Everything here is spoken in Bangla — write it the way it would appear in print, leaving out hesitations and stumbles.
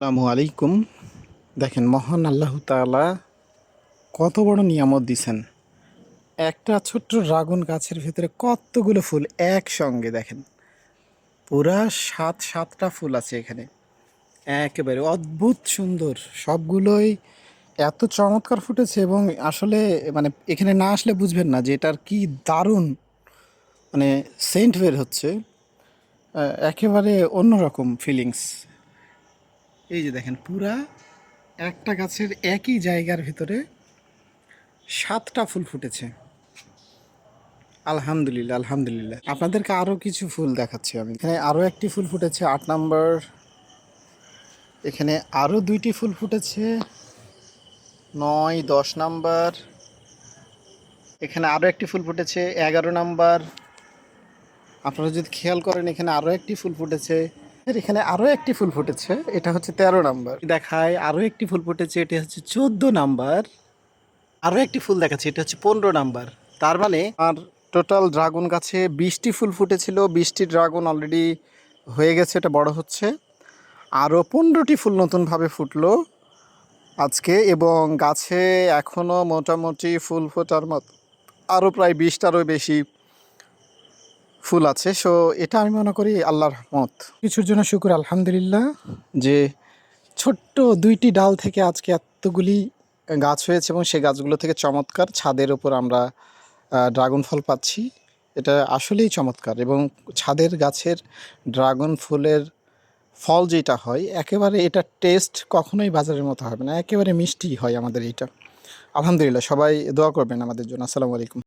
আসসালামু আলাইকুম। দেখেন মহান আল্লাহ তাআলা কত বড় নিয়ামত দিছেন। একটা ছোট্ট ড্রাগন গাছের ভিতরে কতগুলো ফুল একসঙ্গে দেখেন। পুরা সাতটা ফুল আছে এখানে। একেবারে অদ্ভুত সুন্দর সবগুলোই এত চমৎকার ফুটেছে এবং আসলে মানে এখানে না আসলে বুঝবেন না যে এটার কি দারুণ মানে সেন্ট বের হচ্ছে। একেবারে অন্যরকম ফিলিংস। এই যে দেখেন পুরা একটা গাছের একই জায়গার ভিতরে সাতটা ফুল ফুটেছে। আলহামদুলিল্লাহ আলহামদুলিল্লাহ। আপনাদেরকে আরও কিছু ফুল দেখাচ্ছি আমি। এখানে আরও একটি ফুল ফুটেছে 8 নম্বর। এখানে আরও দুইটি ফুল ফুটেছে 9, 10 নম্বর। এখানে আরও একটি ফুল ফুটেছে 11 নম্বর। আপনারা যদি খেয়াল করেন এখানে আরও একটি ফুল ফুটেছে। এখানে আরও একটি ফুল ফুটেছে, এটা হচ্ছে 13 নম্বর। দেখায় আরও একটি ফুল ফুটেছে, এটা হচ্ছে 14 নম্বর। আরও একটি ফুল দেখাচ্ছে, এটা হচ্ছে 15 নম্বর। তার মানে আর টোটাল ড্রাগন গাছে 20টি ফুল ফুটেছিল, 20টি ড্রাগন অলরেডি হয়ে গেছে, এটা বড় হচ্ছে। আরও 15টি ফুল নতুনভাবে ফুটলো আজকে, এবং গাছে এখনও মোটামুটি ফুল ফোটার মতো আরও প্রায় 20টারও বেশি ফুল আছে। সো এটা আমি মনে করি আল্লাহর রহমত। কিছুর জন্য শুকর আলহামদুলিল্লাহ যে ছোট্ট দুইটি ডাল থেকে আজকে এতগুলি গাছ হয়েছে এবং সেই গাছগুলো থেকে চমৎকার ছাদের ওপর আমরা ড্রাগন ফল পাচ্ছি। এটা আসলেই চমৎকার। এবং ছাদের গাছের ড্রাগন ফুলের ফল যেটা হয় একেবারে এটা টেস্ট কখনোই বাজারের মতো হবে না, একেবারে মিষ্টি হয় আমাদের এইটা। আলহামদুলিল্লাহ, সবাই দোয়া করবেন আমাদের জন্য। আসসালামু আলাইকুম।